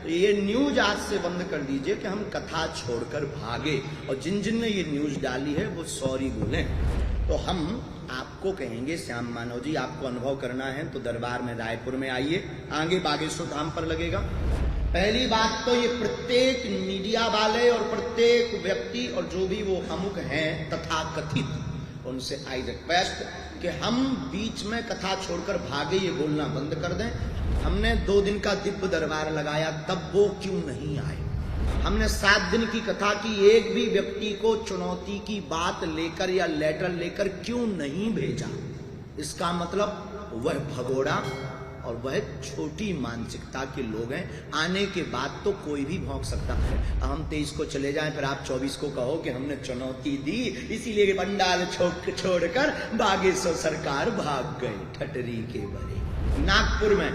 तो ये न्यूज आज से बंद कर दीजिए कि हम कथा छोड़कर भागे, और जिन जिन ने ये न्यूज डाली है वो सॉरी बोलें। तो हम आपको कहेंगे श्याम मानव जी, आपको अनुभव करना है तो दरबार में रायपुर में आइए, आगे बागेश्वर धाम पर लगेगा। पहली बात तो ये प्रत्येक मीडिया वाले और प्रत्येक व्यक्ति और जो भी वो अमुक हैं तथाकथित, उनसे आई रिक्वेस्ट कि हम बीच में कथा छोड़कर भागे ये बोलना बंद कर दें। हमने 2 दिन का दिव्य दरबार लगाया, तब वो क्यों नहीं आए? हमने 7 दिन की कथा की, एक भी व्यक्ति को चुनौती की बात लेकर या लेटर लेकर क्यों नहीं भेजा? इसका मतलब वह भगोड़ा और वह छोटी मानसिकता के लोग हैं। आने के बाद तो कोई भी भौंक सकता है। हम 23 को चले जाएं, फिर आप 24 को कहो कि हमने चुनौती दी, इसीलिए पंडाल छोड़कर बागेश्वर सरकार भाग गए ठटरी के बरे। नागपुर में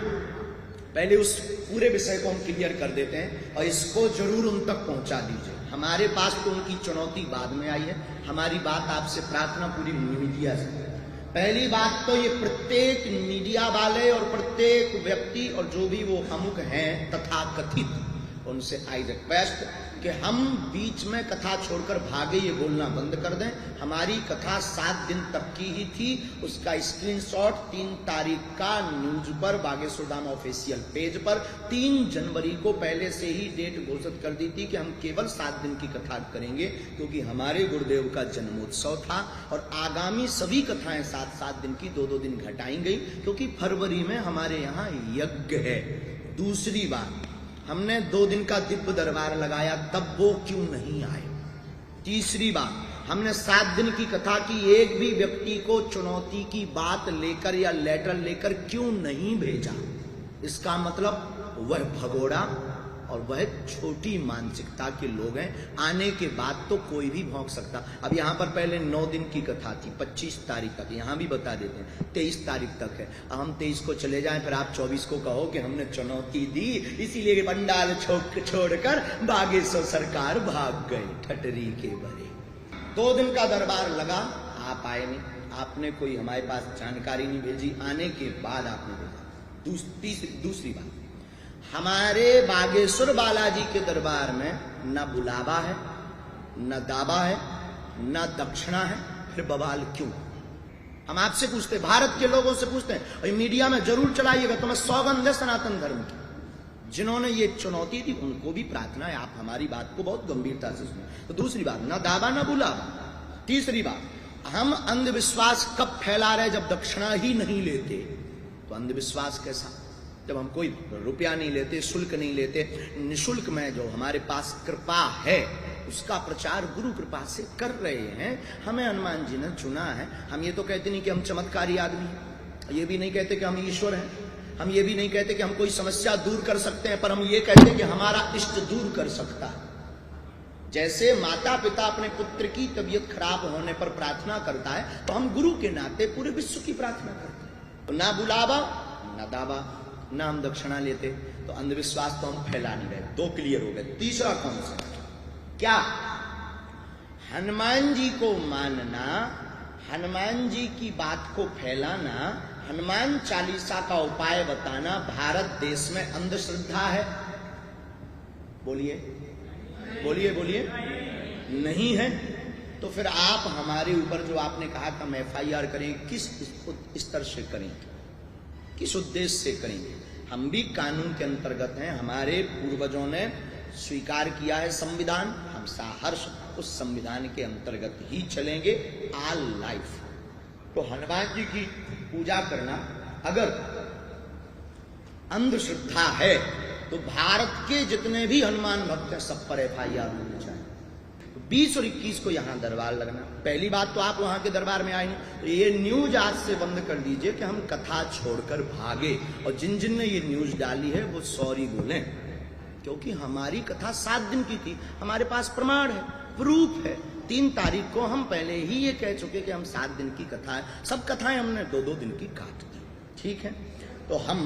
पहले उस पूरे विषय को हम क्लियर कर देते हैं और इसको जरूर उन तक पहुंचा दीजिए। हमारे पास तो उनकी चुनौती बाद में आई है, हमारी बात आपसे प्रार्थना पूरी मीडिया से। पहली बात तो ये प्रत्येक मीडिया वाले और प्रत्येक व्यक्ति और जो भी वो अमुक हैं तथाकथित, उनसे आई रिक्वेस्ट कि हम बीच में कथा छोड़कर भागे ये बोलना बंद कर दें। हमारी कथा 7 दिन तक की ही थी, उसका स्क्रीनशॉट 3 तारीख का न्यूज पर बागेश्वर धाम ऑफिशियल पेज पर 3 जनवरी को पहले से ही डेट घोषित कर दी थी कि हम केवल 7 दिन की कथा करेंगे, क्योंकि हमारे गुरुदेव का जन्मोत्सव था और आगामी सभी कथाएं 7-7 दिन की 2-2 दिन घटाई गई, क्योंकि फरवरी में हमारे यहाँ यज्ञ है। दूसरी बात, हमने 2 दिन का दिव्य दरबार लगाया, तब वो क्यों नहीं आए? तीसरी बात, हमने 7 दिन की कथा की, एक भी व्यक्ति को चुनौती की बात लेकर या लेटर लेकर क्यों नहीं भेजा? इसका मतलब वह भगोड़ा और वह छोटी मानसिकता के लोग हैं। आने के बाद तो कोई भी भौंक सकता। अब यहाँ पर पहले 9 दिन की कथा थी, 25 तारीख तक, यहाँ भी बता देते हैं 23 तारीख तक है। हम 23 को चले जाएं, फिर आप 24 को कहो कि हमने चुनौती दी, इसीलिए पंडाल छोड़कर बागेश्वर सरकार भाग गए ठटरी के बरे। 2 दिन का दरबार लगा, आप आए नहीं, आपने कोई हमारे पास जानकारी नहीं भेजी, आने के बाद आपने भेजा। दूसरी बात, हमारे बागेश्वर बालाजी के दरबार में न बुलावा है, न दावा है, न दक्षिणा है, फिर बवाल क्यों? हम आपसे पूछते, भारत के लोगों से पूछते हैं, और मीडिया में जरूर चलाइएगा, तो मैं सौगंध है सनातन धर्म की। जिन्होंने ये चुनौती दी उनको भी प्रार्थना है, आप हमारी बात को बहुत गंभीरता से सुने। तो दूसरी बात, न दावा न बुलावा। तीसरी बात, हम अंधविश्वास कब फैला रहे? जब दक्षिणा ही नहीं लेते। तो अंधविश्वास कैसा? जब हम कोई रुपया नहीं लेते, शुल्क नहीं लेते, निशुल्क में जो हमारे पास कृपा है उसका प्रचार गुरु कृपा से कर रहे हैं। हमें हनुमान जी ने चुना है। हम ये तो कहते नहीं कि हम चमत्कारी आदमी हैं, ये भी नहीं कहते कि हम ईश्वर हैं, हम ये भी नहीं कहते कि हम कोई समस्या दूर कर सकते हैं, पर हम ये कहते हैं कि हमारा इष्ट दूर कर सकता है। जैसे माता पिता अपने पुत्र की तबीयत खराब होने पर प्रार्थना करता है, तो हम गुरु के नाते पूरे विश्व की प्रार्थना करते हैं। तो ना बुलावा ना दावा, ना हम दक्षिणा लेते, तो अंधविश्वास तो हम फैला नहीं रहे। 2 क्लियर हो गए। तीसरा कौन सा? क्या हनुमान जी को मानना, हनुमान जी की बात को फैलाना, हनुमान चालीसा का उपाय बताना भारत देश में अंधश्रद्धा है? बोलिए बोलिए बोलिए, नहीं है। तो फिर आप हमारे ऊपर जो आपने कहा कि हम FIR करें, किस स्तर से करेंगे, किस उद्देश्य से करेंगे? हम भी कानून के अंतर्गत हैं, हमारे पूर्वजों ने स्वीकार किया है संविधान, हम सहर्ष उस संविधान के अंतर्गत ही चलेंगे ऑल लाइफ। तो हनुमान जी की पूजा करना अगर अंधश्रद्धा है तो भारत के जितने भी हनुमान भक्त हैं सब पर FIR होनी चाहिए। 20 और 21 को यहाँ दरबार लगना। पहली बात तो आप वहां के दरबार में आए नहीं, तो ये न्यूज आज से बंद कर दीजिए कि हम कथा छोड़कर भागे, और जिन जिन ने ये न्यूज डाली है वो सॉरी बोलें, क्योंकि हमारी कथा 7 दिन की थी। हमारे पास प्रमाण है, प्रूफ है। 3 तारीख को हम पहले ही ये कह चुके कि हम 7 दिन की कथा है, सब कथाएं हमने 2-2 दिन की काट दी। ठीक है, तो हम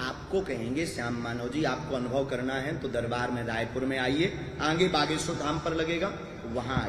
आपको कहेंगे श्याम मानव जी, आपको अनुभव करना है तो दरबार में रायपुर में आइए, आगे बागेश्वर धाम पर लगेगा, वहां आइए।